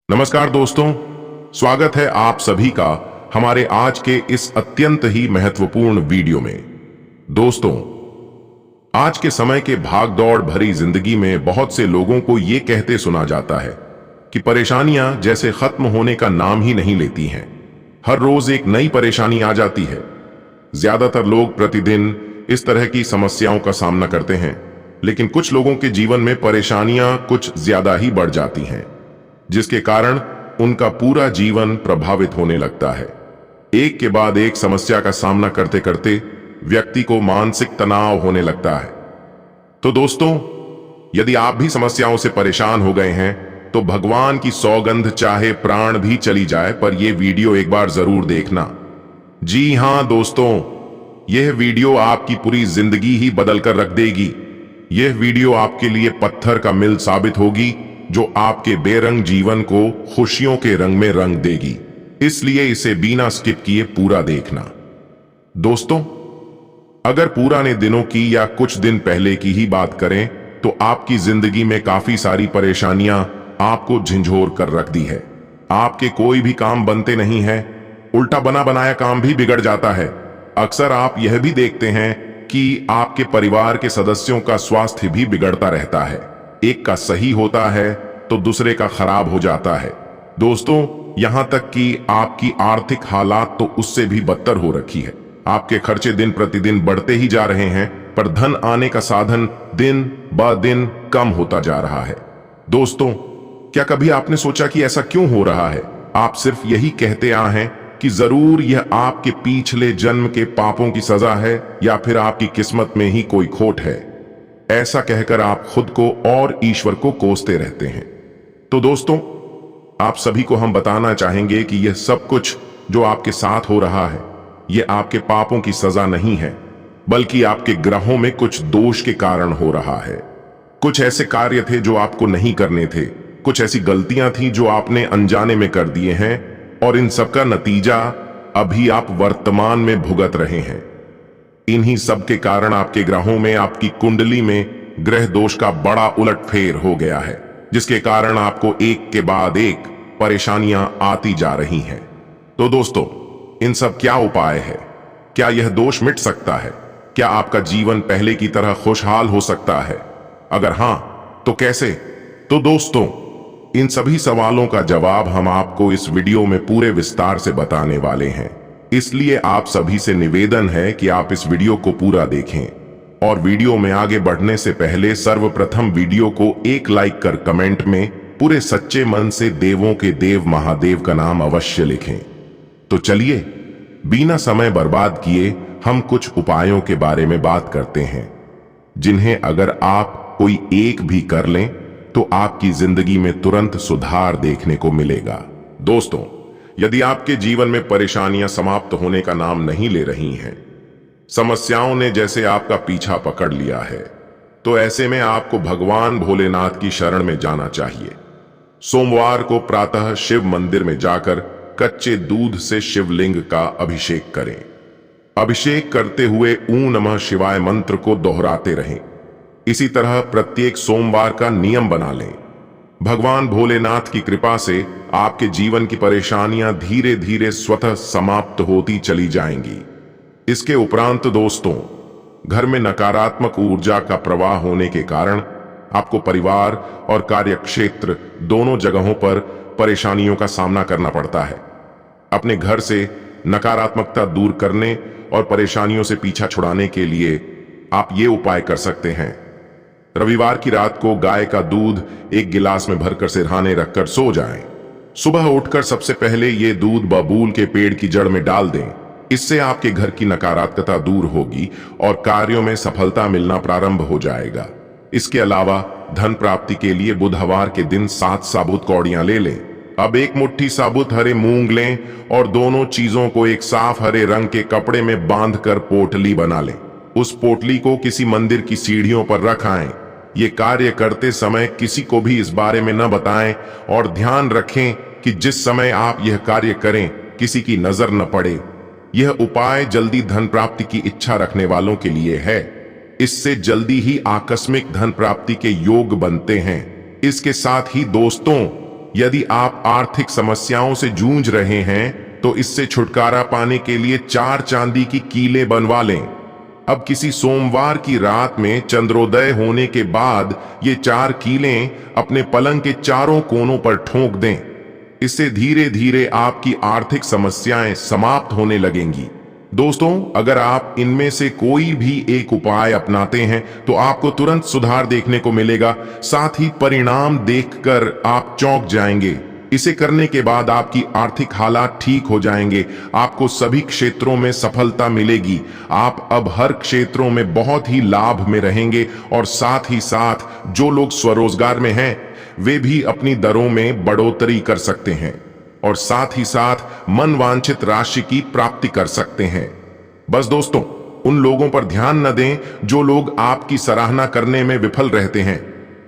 नमस्कार दोस्तों, स्वागत है आप सभी का हमारे आज के इस अत्यंत ही महत्वपूर्ण वीडियो में। दोस्तों, आज के समय के भागदौड़ भरी जिंदगी में बहुत से लोगों को ये कहते सुना जाता है कि परेशानियां जैसे खत्म होने का नाम ही नहीं लेती हैं। हर रोज एक नई परेशानी आ जाती है। ज्यादातर लोग प्रतिदिन इस तरह की समस्याओं का सामना करते हैं, लेकिन कुछ लोगों के जीवन में परेशानियां कुछ ज्यादा ही बढ़ जाती हैं, जिसके कारण उनका पूरा जीवन प्रभावित होने लगता है। एक के बाद एक समस्या का सामना करते करते व्यक्ति को मानसिक तनाव होने लगता है। तो दोस्तों, यदि आप भी समस्याओं से परेशान हो गए हैं तो भगवान की सौगंध चाहे प्राण भी चली जाए, पर यह वीडियो एक बार जरूर देखना। जी हां दोस्तों, यह वीडियो आपकी पूरी जिंदगी ही बदल कर रख देगी। यह वीडियो आपके लिए पत्थर का मिल साबित होगी, जो आपके बेरंग जीवन को खुशियों के रंग में रंग देगी। इसलिए इसे बिना स्किप किए पूरा देखना। दोस्तों, अगर पुराने दिनों की या कुछ दिन पहले की ही बात करें तो आपकी जिंदगी में काफी सारी परेशानियां आपको झंझोर कर रख दी है। आपके कोई भी काम बनते नहीं है, उल्टा बना बनाया काम भी बिगड़ जाता है। अक्सर आप यह भी देखते हैं कि आपके परिवार के सदस्यों का स्वास्थ्य भी बिगड़ता रहता है। एक का सही होता है तो दूसरे का खराब हो जाता है। दोस्तों, यहां तक कि आपकी आर्थिक हालात तो उससे भी बदतर हो रखी है। आपके खर्चे दिन प्रतिदिन बढ़ते ही जा रहे हैं, पर धन आने का साधन दिन ब दिन कम होता जा रहा है। दोस्तों, क्या कभी आपने सोचा कि ऐसा क्यों हो रहा है? आप सिर्फ यही कहते आए हैं कि जरूर यह आपके पिछले जन्म के पापों की सजा है या फिर आपकी किस्मत में ही कोई खोट है। ऐसा कहकर आप खुद को और ईश्वर को कोसते रहते हैं। तो दोस्तों, आप सभी को हम बताना चाहेंगे कि यह सब कुछ जो आपके साथ हो रहा है, यह आपके पापों की सजा नहीं है, बल्कि आपके ग्रहों में कुछ दोष के कारण हो रहा है। कुछ ऐसे कार्य थे जो आपको नहीं करने थे, कुछ ऐसी गलतियां थी जो आपने अनजाने में कर दिए हैं, और इन सब का नतीजा अभी आप वर्तमान में भुगत रहे हैं। इन्हीं सब के कारण आपके ग्रहों में, आपकी कुंडली में ग्रह दोष का बड़ा उलटफेर हो गया है, जिसके कारण आपको एक के बाद एक परेशानियां आती जा रही हैं। तो दोस्तों, इन सब क्या उपाय है? क्या यह दोष मिट सकता है? क्या आपका जीवन पहले की तरह खुशहाल हो सकता है? अगर हां, तो कैसे? तो दोस्तों, इन सभी सवालों का जवाब हम आपको इस वीडियो में पूरे विस्तार से बताने वाले हैं। इसलिए आप सभी से निवेदन है कि आप इस वीडियो को पूरा देखें, और वीडियो में आगे बढ़ने से पहले सर्वप्रथम वीडियो को एक लाइक कर कमेंट में पूरे सच्चे मन से देवों के देव महादेव का नाम अवश्य लिखें। तो चलिए, बिना समय बर्बाद किए हम कुछ उपायों के बारे में बात करते हैं, जिन्हें अगर आप कोई एक भी कर लें तो आपकी जिंदगी में तुरंत सुधार देखने को मिलेगा। दोस्तों, यदि आपके जीवन में परेशानियां समाप्त होने का नाम नहीं ले रही हैं, समस्याओं ने जैसे आपका पीछा पकड़ लिया है, तो ऐसे में आपको भगवान भोलेनाथ की शरण में जाना चाहिए। सोमवार को प्रातः शिव मंदिर में जाकर कच्चे दूध से शिवलिंग का अभिषेक करें। अभिषेक करते हुए ॐ नमः शिवाय मंत्र को दोहराते रहें। इसी तरह प्रत्येक सोमवार का नियम बना लें। भगवान भोलेनाथ की कृपा से आपके जीवन की परेशानियां धीरे धीरे स्वतः समाप्त होती चली जाएंगी। इसके उपरांत दोस्तों, घर में नकारात्मक ऊर्जा का प्रवाह होने के कारण आपको परिवार और कार्यक्षेत्र दोनों जगहों पर परेशानियों का सामना करना पड़ता है। अपने घर से नकारात्मकता दूर करने और परेशानियों से पीछा छुड़ाने के लिए आप ये उपाय कर सकते हैं। रविवार की रात को गाय का दूध एक गिलास में भरकर सिरहाने रखकर सो जाएं। सुबह उठकर सबसे पहले ये दूध बबूल के पेड़ की जड़ में डाल दें। इससे आपके घर की नकारात्मकता दूर होगी और कार्यों में सफलता मिलना प्रारंभ हो जाएगा। इसके अलावा धन प्राप्ति के लिए बुधवार के दिन 7 साबुत कौड़ियां ले लें। अब एक मुट्ठी साबुत हरे मूंग लें और दोनों चीजों को एक साफ हरे रंग के कपड़े में बांधकर पोटली बना लें। उस पोटली को किसी मंदिर की सीढ़ियों पर रखाएं। ये कार्य करते समय किसी को भी इस बारे में न बताएं, और ध्यान रखें कि जिस समय आप यह कार्य करें किसी की नजर न पड़े। यह उपाय जल्दी धन प्राप्ति की इच्छा रखने वालों के लिए है। इससे जल्दी ही आकस्मिक धन प्राप्ति के योग बनते हैं। इसके साथ ही दोस्तों, यदि आप आर्थिक समस्याओं से जूझ रहे हैं तो इससे छुटकारा पाने के लिए 4 चांदी की कीलें बनवा लें। अब किसी सोमवार की रात में चंद्रोदय होने के बाद ये 4 कीलें अपने पलंग के चारों कोनों पर ठोक दें। इससे धीरे धीरे आपकी आर्थिक समस्याएं समाप्त होने लगेंगी। दोस्तों, अगर आप इनमें से कोई भी एक उपाय अपनाते हैं तो आपको तुरंत सुधार देखने को मिलेगा। साथ ही परिणाम देखकर आप चौंक जाएंगे। इसे करने के बाद आपकी आर्थिक हालात ठीक हो जाएंगे। आपको सभी क्षेत्रों में सफलता मिलेगी। आप अब हर क्षेत्रों में बहुत ही लाभ में रहेंगे और साथ ही साथ जो लोग स्वरोजगार में हैं वे भी अपनी दरों में बढ़ोतरी कर सकते हैं और साथ ही साथ मनवांछित राशि की प्राप्ति कर सकते हैं। बस दोस्तों, उन लोगों पर ध्यान न दें जो लोग आपकी सराहना करने में विफल रहते हैं।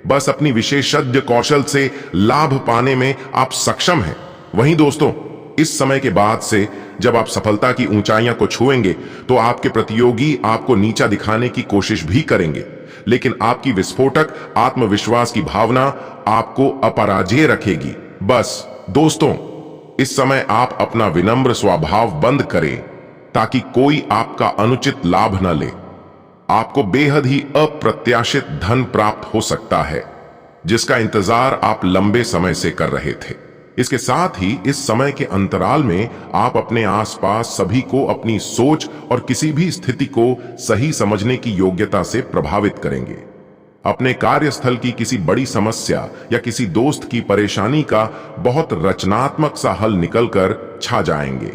बस अपनी विशेषज्ञ कौशल से लाभ पाने में आप सक्षम हैं। वहीं दोस्तों, इस समय के बाद से जब आप सफलता की ऊंचाइयां को छुएंगे तो आपके प्रतियोगी आपको नीचा दिखाने की कोशिश भी करेंगे, लेकिन आपकी विस्फोटक आत्मविश्वास की भावना आपको अपराजेय रखेगी। बस दोस्तों, इस समय आप अपना विनम्र स्वभाव बंद करें ताकि कोई आपका अनुचित लाभ न ले। आपको बेहद ही अप्रत्याशित धन प्राप्त हो सकता है जिसका इंतजार आप लंबे समय से कर रहे थे। इसके साथ ही इस समय के अंतराल में आप अपने आसपास सभी को अपनी सोच और किसी भी स्थिति को सही समझने की योग्यता से प्रभावित करेंगे। अपने कार्यस्थल की किसी बड़ी समस्या या किसी दोस्त की परेशानी का बहुत रचनात्मक सा हल निकलकर छा जाएंगे।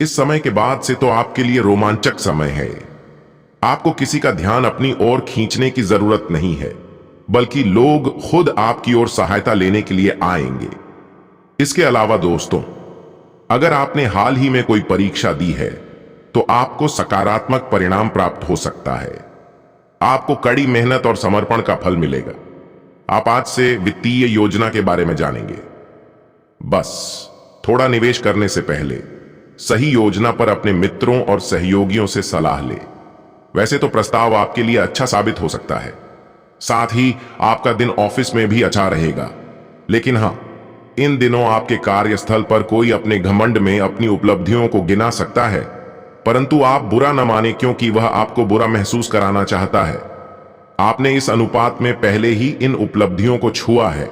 इस समय के बाद से तो आपके लिए रोमांचक समय है। आपको किसी का ध्यान अपनी ओर खींचने की जरूरत नहीं है, बल्कि लोग खुद आपकी ओर सहायता लेने के लिए आएंगे। इसके अलावा दोस्तों, अगर आपने हाल ही में कोई परीक्षा दी है तो आपको सकारात्मक परिणाम प्राप्त हो सकता है। आपको कड़ी मेहनत और समर्पण का फल मिलेगा। आप आज से वित्तीय योजना के बारे में जानेंगे। बस थोड़ा निवेश करने से पहले सही योजना पर अपने मित्रों और सहयोगियों से सलाह ले। वैसे तो प्रस्ताव आपके लिए अच्छा साबित हो सकता है। साथ ही आपका दिन ऑफिस में भी अच्छा रहेगा। लेकिन हां, इन दिनों आपके कार्यस्थल पर कोई अपने घमंड में अपनी उपलब्धियों को गिना सकता है, परंतु आप बुरा न माने क्योंकि वह आपको बुरा महसूस कराना चाहता है। आपने इस अनुपात में पहले ही इन उपलब्धियों को छुआ है।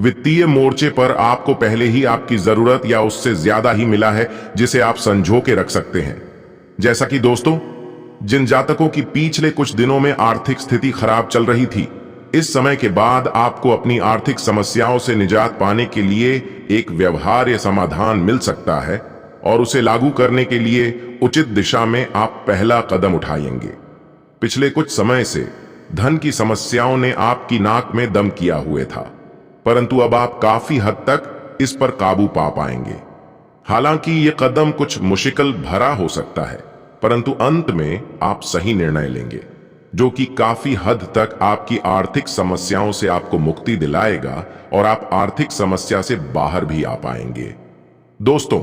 वित्तीय मोर्चे पर आपको पहले ही आपकी जरूरत या उससे ज्यादा ही मिला है जिसे आप संजो के रख सकते हैं। जैसा कि दोस्तों, जिन जातकों की पिछले कुछ दिनों में आर्थिक स्थिति खराब चल रही थी, इस समय के बाद आपको अपनी आर्थिक समस्याओं से निजात पाने के लिए एक व्यवहार्य समाधान मिल सकता है और उसे लागू करने के लिए उचित दिशा में आप पहला कदम उठाएंगे। पिछले कुछ समय से धन की समस्याओं ने आपकी नाक में दम किया हुए था, परंतु अब आप काफी हद तक इस पर काबू पा पाएंगे। हालांकि ये कदम कुछ मुश्किल भरा हो सकता है, परंतु अंत में आप सही निर्णय लेंगे जो कि काफी हद तक आपकी आर्थिक समस्याओं से आपको मुक्ति दिलाएगा और आप आर्थिक समस्या से बाहर भी आ पाएंगे। दोस्तों,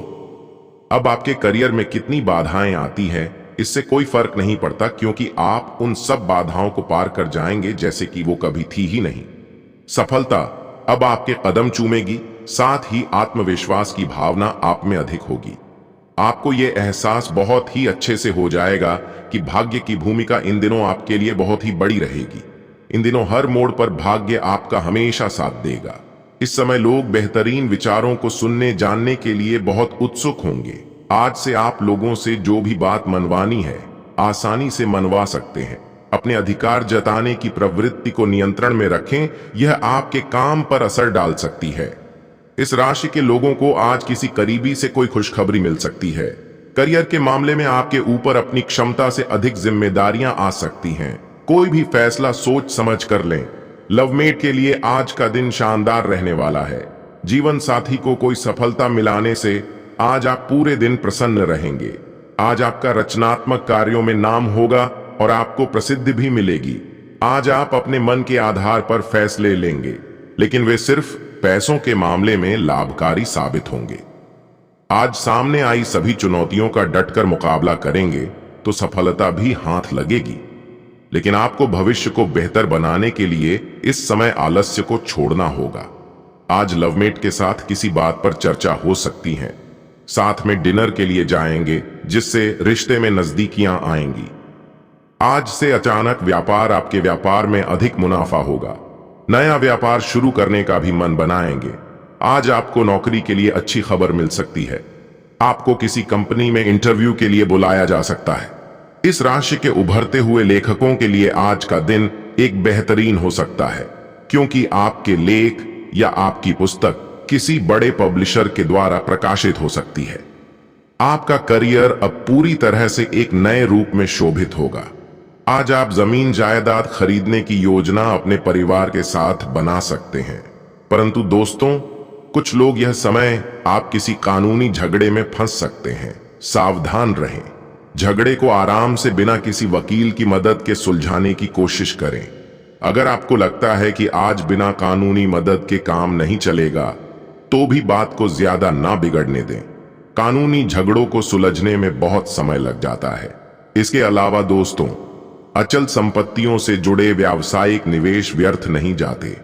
अब आपके करियर में कितनी बाधाएं आती हैं इससे कोई फर्क नहीं पड़ता, क्योंकि आप उन सब बाधाओं को पार कर जाएंगे जैसे कि वो कभी थी ही नहीं। सफलता अब आपके कदम चूमेगी, साथ ही आत्मविश्वास की भावना आप में अधिक होगी। आपको ये एहसास बहुत ही अच्छे से हो जाएगा कि भाग्य की भूमिका इन दिनों आपके लिए बहुत ही बड़ी रहेगी। इन दिनों हर मोड़ पर भाग्य आपका हमेशा साथ देगा। इस समय लोग बेहतरीन विचारों को सुनने जानने के लिए बहुत उत्सुक होंगे। आज से आप लोगों से जो भी बात मनवानी है आसानी से मनवा सकते हैं। अपने अधिकार जताने की प्रवृत्ति को नियंत्रण में रखें, यह आपके काम पर असर डाल सकती है। इस राशि के लोगों को आज किसी करीबी से कोई खुशखबरी मिल सकती है। करियर के मामले में आपके ऊपर अपनी क्षमता से अधिक जिम्मेदारियां आ सकती हैं। कोई भी फैसला सोच समझ कर लें। लवमेट के लिए आज का दिन शानदार रहने वाला है। जीवन साथी को कोई सफलता मिलाने से आज आप पूरे दिन प्रसन्न रहेंगे। आज आपका रचनात्मक कार्यों में नाम होगा और आपको प्रसिद्धि भी मिलेगी। आज आप अपने मन के आधार पर फैसले लेंगे, लेकिन वे सिर्फ पैसों के मामले में लाभकारी साबित होंगे। आज सामने आई सभी चुनौतियों का डटकर मुकाबला करेंगे तो सफलता भी हाथ लगेगी। लेकिन आपको भविष्य को बेहतर बनाने के लिए इस समय आलस्य को छोड़ना होगा। आज लवमेट के साथ किसी बात पर चर्चा हो सकती है। साथ में डिनर के लिए जाएंगे जिससे रिश्ते में नजदीकियां आएंगी। आज से अचानक व्यापार आपके व्यापार में अधिक मुनाफा होगा। नया व्यापार शुरू करने का भी मन बनाएंगे। आज आपको नौकरी के लिए अच्छी खबर मिल सकती है। आपको किसी कंपनी में इंटरव्यू के लिए बुलाया जा सकता है। इस राशि के उभरते हुए लेखकों के लिए आज का दिन एक बेहतरीन हो सकता है, क्योंकि आपके लेख या आपकी पुस्तक किसी बड़े पब्लिशर के द्वारा प्रकाशित हो सकती है। आपका करियर अब पूरी तरह से एक नए रूप में शोभित होगा। आज आप जमीन जायदाद खरीदने की योजना अपने परिवार के साथ बना सकते हैं। परंतु दोस्तों, कुछ लोग यह समय आप किसी कानूनी झगड़े में फंस सकते हैं। सावधान रहें। झगड़े को आराम से बिना किसी वकील की मदद के सुलझाने की कोशिश करें। अगर आपको लगता है कि आज बिना कानूनी मदद के काम नहीं चलेगा, तो भी बात को ज्यादा ना बिगड़ने दें। कानूनी झगड़ों को सुलझने में बहुत समय लग जाता है। इसके अलावा दोस्तों, अचल संपत्तियों से जुड़े व्यावसायिक निवेश व्यर्थ नहीं जाते।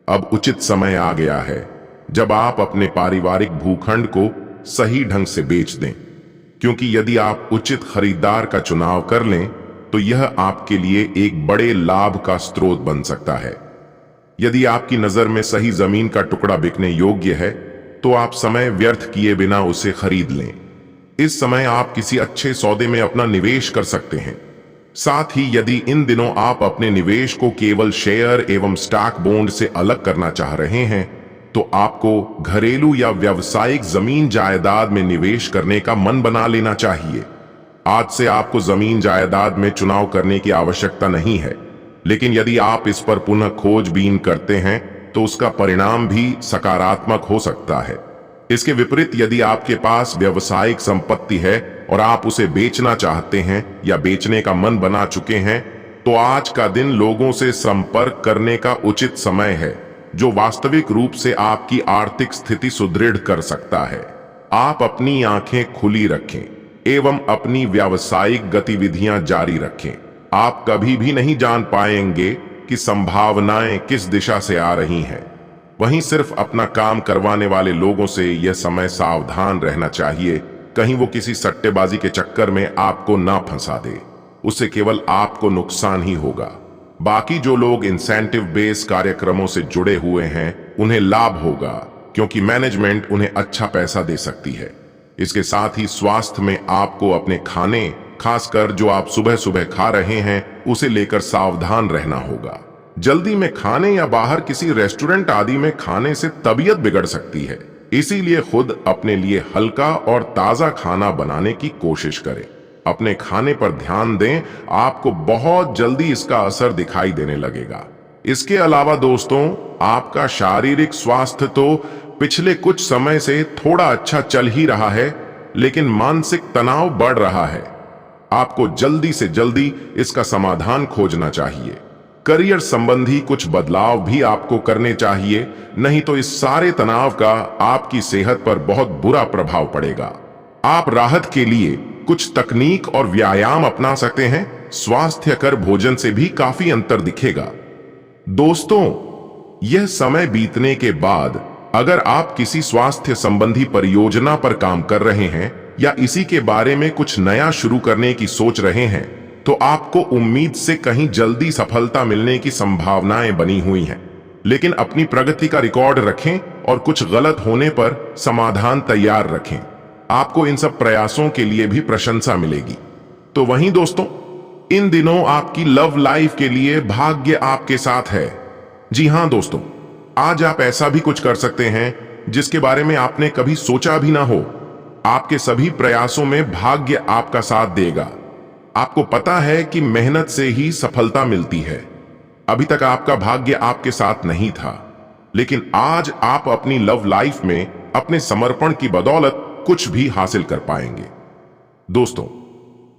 अब उचित समय आ गया है जब आप अपने पारिवारिक भूखंड को सही ढंग से बेच दें, क्योंकि यदि आप उचित खरीदार का चुनाव कर लें तो यह आपके लिए एक बड़े लाभ का स्रोत बन सकता है। यदि आपकी नजर में सही जमीन का टुकड़ा बिकने योग्य है तो आप समय व्यर्थ किए बिना उसे खरीद लें। इस समय आप किसी अच्छे सौदे में अपना निवेश कर सकते हैं। साथ ही यदि इन दिनों आप अपने निवेश को केवल शेयर एवं स्टॉक बॉन्ड से अलग करना चाह रहे हैं, तो आपको घरेलू या व्यावसायिक जमीन जायदाद में निवेश करने का मन बना लेना चाहिए। आज से आपको जमीन जायदाद में चुनाव करने की आवश्यकता नहीं है, लेकिन यदि आप इस पर पुनः खोजबीन करते हैं तो उसका परिणाम भी सकारात्मक हो सकता है। इसके विपरीत यदि आपके पास व्यावसायिक संपत्ति है और आप उसे बेचना चाहते हैं या बेचने का मन बना चुके हैं, तो आज का दिन लोगों से संपर्क करने का उचित समय है, जो वास्तविक रूप से आपकी आर्थिक स्थिति सुदृढ़ कर सकता है। आप अपनी आंखें खुली रखें एवं अपनी व्यावसायिक गतिविधियां जारी रखें। आप कभी भी नहीं जान पाएंगे कि संभावनाएं किस दिशा से आ रही हैं। वहीं सिर्फ अपना काम करवाने वाले लोगों से यह समय सावधान रहना चाहिए, कहीं वो किसी सट्टेबाजी के चक्कर में आपको ना फंसा दे। उससे केवल आपको नुकसान ही होगा। बाकी जो लोग इंसेंटिव बेस कार्यक्रमों से जुड़े हुए हैं उन्हें लाभ होगा, क्योंकि मैनेजमेंट उन्हें अच्छा पैसा दे सकती है। इसके साथ ही स्वास्थ्य में आपको अपने खाने, खासकर जो आप सुबह सुबह खा रहे हैं, उसे लेकर सावधान रहना होगा। जल्दी में खाने या बाहर किसी रेस्टोरेंट आदि में खाने से तबीयत बिगड़ सकती है। इसीलिए खुद अपने लिए हल्का और ताजा खाना बनाने की कोशिश करें। अपने खाने पर ध्यान दें, आपको बहुत जल्दी इसका असर दिखाई देने लगेगा। इसके अलावा दोस्तों, आपका शारीरिक स्वास्थ्य तो पिछले कुछ समय से थोड़ा अच्छा चल ही रहा है, लेकिन मानसिक तनाव बढ़ रहा है। आपको जल्दी से जल्दी इसका समाधान खोजना चाहिए। करियर संबंधी कुछ बदलाव भी आपको करने चाहिए, नहीं तो इस सारे तनाव का आपकी सेहत पर बहुत बुरा प्रभाव पड़ेगा। आप राहत के लिए कुछ तकनीक और व्यायाम अपना सकते हैं। स्वास्थ्यकर भोजन से भी काफी अंतर दिखेगा। दोस्तों, यह समय बीतने के बाद अगर आप किसी स्वास्थ्य संबंधी परियोजना पर काम कर रहे हैं या इसी के बारे में कुछ नया शुरू करने की सोच रहे हैं, तो आपको उम्मीद से कहीं जल्दी सफलता मिलने की संभावनाएं बनी हुई हैं। लेकिन अपनी प्रगति का रिकॉर्ड रखें और कुछ गलत होने पर समाधान तैयार रखें। आपको इन सब प्रयासों के लिए भी प्रशंसा मिलेगी। तो वहीं दोस्तों, इन दिनों आपकी लव लाइफ के लिए भाग्य आपके साथ है। जी हां दोस्तों, आज आप ऐसा भी कुछ कर सकते हैं जिसके बारे में आपने कभी सोचा भी ना हो। आपके सभी प्रयासों में भाग्य आपका साथ देगा। आपको पता है कि मेहनत से ही सफलता मिलती है। अभी तक आपका भाग्य आपके साथ नहीं था, लेकिन आज आप अपनी लव लाइफ में अपने समर्पण की बदौलत कुछ भी हासिल कर पाएंगे। दोस्तों,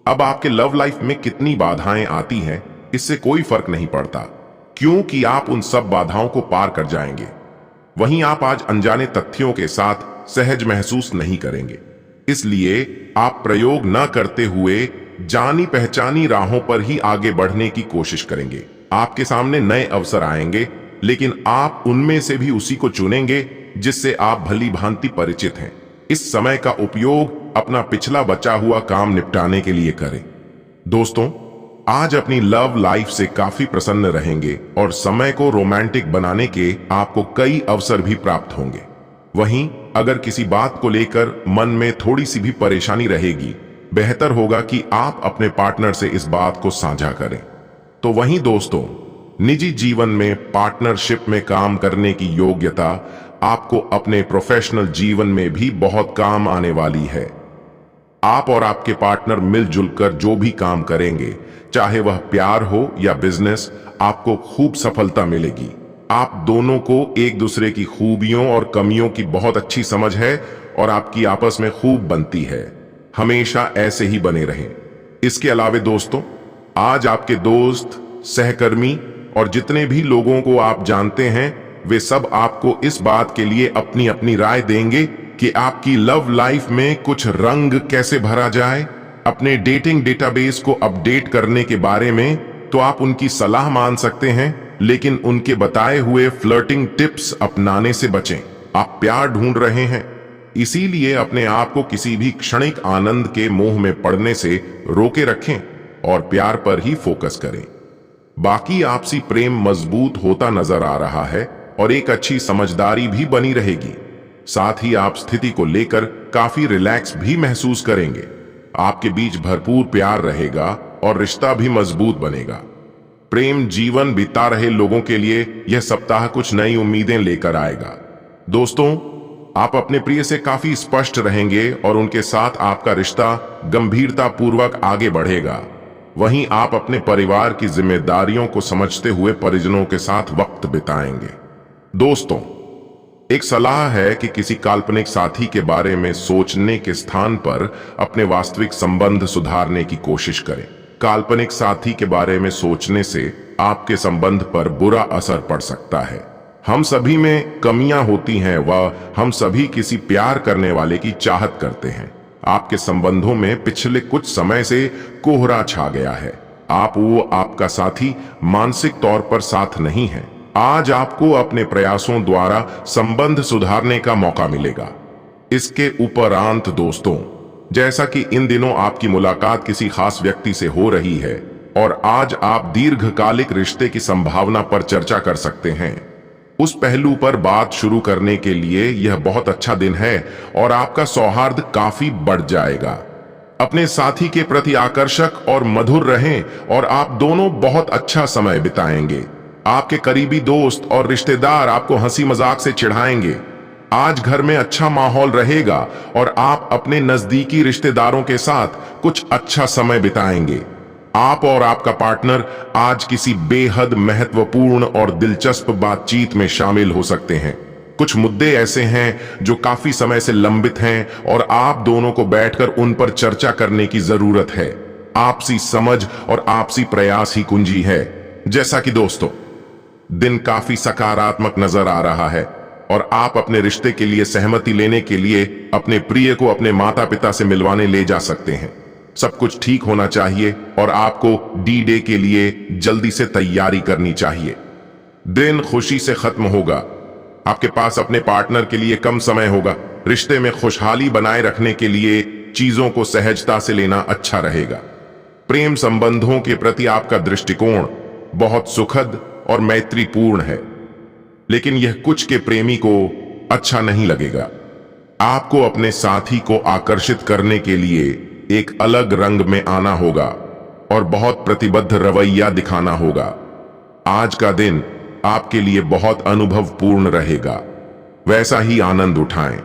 अब आपके लव लाइफ में कितनी बाधाएं आती हैं, इससे कोई फर्क नहीं पड़ता, क्योंकि आप उन सब बाधाओं को पार कर जाएंगे। वहीं आप आज अनजाने तथ्यों के साथ सहज महसूस नहीं करेंगे। इसलिए आप प्रयोग न करते हुए जानी पहचानी राहों पर ही आगे बढ़ने की कोशिश करेंगे। आपके सामने नए अवसर आएंगे लेकिन आप उनमें से भी उसी को चुनेंगे जिससे आप भली भांति परिचित हैं। इस समय का उपयोग अपना पिछला बचा हुआ काम निपटाने के लिए करें। दोस्तों, आज अपनी लव लाइफ से काफी प्रसन्न रहेंगे और समय को रोमांटिक बनाने के आपको कई अवसर भी प्राप्त होंगे। वहीं अगर किसी बात को लेकर मन में थोड़ी सी भी परेशानी रहेगी, बेहतर होगा कि आप अपने पार्टनर से इस बात को साझा करें। तो वहीं दोस्तों, निजी जीवन में पार्टनरशिप में काम करने की योग्यता आपको अपने प्रोफेशनल जीवन में भी बहुत काम आने वाली है। आप और आपके पार्टनर मिलजुल कर जो भी काम करेंगे, चाहे वह प्यार हो या बिजनेस, आपको खूब सफलता मिलेगी। आप दोनों को एक दूसरे की खूबियों और कमियों की बहुत अच्छी समझ है और आपकी आपस में खूब बनती है। हमेशा ऐसे ही बने रहें। इसके अलावे दोस्तों, आज आपके दोस्त, सहकर्मी और जितने भी लोगों को आप जानते हैं, वे सब आपको इस बात के लिए अपनी अपनी राय देंगे कि आपकी लव लाइफ में कुछ रंग कैसे भरा जाए। अपने डेटिंग डेटाबेस को अपडेट करने के बारे में तो आप उनकी सलाह मान सकते हैं, लेकिन उनके बताए हुए फ्लर्टिंग टिप्स अपनाने से बचें। आप प्यार ढूंढ रहे हैं, इसीलिए अपने आप को किसी भी क्षणिक आनंद के मोह में पड़ने से रोके रखें और प्यार पर ही फोकस करें। बाकी आपसी प्रेम मजबूत होता नजर आ रहा है और एक अच्छी समझदारी भी बनी रहेगी। साथ ही आप स्थिति को लेकर काफी रिलैक्स भी महसूस करेंगे। आपके बीच भरपूर प्यार रहेगा और रिश्ता भी मजबूत बनेगा। प्रेम जीवन बिता रहे लोगों के लिए यह सप्ताह कुछ नई उम्मीदें लेकर आएगा। दोस्तों, आप अपने प्रिय से काफी स्पष्ट रहेंगे और उनके साथ आपका रिश्ता गंभीरता पूर्वक आगे बढ़ेगा। वहीं आप अपने परिवार की जिम्मेदारियों को समझते हुए परिजनों के साथ वक्त बिताएंगे। दोस्तों, एक सलाह है कि किसी काल्पनिक साथी के बारे में सोचने के स्थान पर अपने वास्तविक संबंध सुधारने की कोशिश करें। काल्पनिक साथी के बारे में सोचने से आपके संबंध पर बुरा असर पड़ सकता है। हम सभी में कमियां होती हैं व हम सभी किसी प्यार करने वाले की चाहत करते हैं। आपके संबंधों में पिछले कुछ समय से कोहरा छा गया है। आपका साथी मानसिक तौर पर साथ नहीं है। आज आपको अपने प्रयासों द्वारा संबंध सुधारने का मौका मिलेगा। इसके उपरांत दोस्तों, जैसा कि इन दिनों आपकी मुलाकात किसी खास व्यक्ति से हो रही है और आज आप दीर्घकालिक रिश्ते की संभावना पर चर्चा कर सकते हैं, उस पहलू पर बात शुरू करने के लिए यह बहुत अच्छा दिन है और आपका सौहार्द काफी बढ़ जाएगा। अपने साथी के प्रति आकर्षक और मधुर रहें और आप दोनों बहुत अच्छा समय बिताएंगे। आपके करीबी दोस्त और रिश्तेदार आपको हंसी मजाक से चिढ़ाएंगे। आज घर में अच्छा माहौल रहेगा और आप अपने नजदीकी रिश्तेदारों के साथ कुछ अच्छा समय बिताएंगे। आप और आपका पार्टनर आज किसी बेहद महत्वपूर्ण और दिलचस्प बातचीत में शामिल हो सकते हैं। कुछ मुद्दे ऐसे हैं जो काफी समय से लंबित हैं और आप दोनों को बैठकर उन पर चर्चा करने की जरूरत है। आपसी समझ और आपसी प्रयास ही कुंजी है। जैसा कि दोस्तों, दिन काफी सकारात्मक नजर आ रहा है और आप अपने रिश्ते के लिए सहमति लेने के लिए अपने प्रिय को अपने माता पिता से मिलवाने ले जा सकते हैं। सब कुछ ठीक होना चाहिए और आपको डी डे के लिए जल्दी से तैयारी करनी चाहिए। दिन खुशी से खत्म होगा। आपके पास अपने पार्टनर के लिए कम समय होगा। रिश्ते में खुशहाली बनाए रखने के लिए चीजों को सहजता से लेना अच्छा रहेगा। प्रेम संबंधों के प्रति आपका दृष्टिकोण बहुत सुखद और मैत्रीपूर्ण है, लेकिन यह कुछ के प्रेमी को अच्छा नहीं लगेगा। आपको अपने साथी को आकर्षित करने के लिए एक अलग रंग में आना होगा और बहुत प्रतिबद्ध रवैया दिखाना होगा। आज का दिन आपके लिए बहुत अनुभवपूर्ण रहेगा। वैसा ही आनंद उठाएं।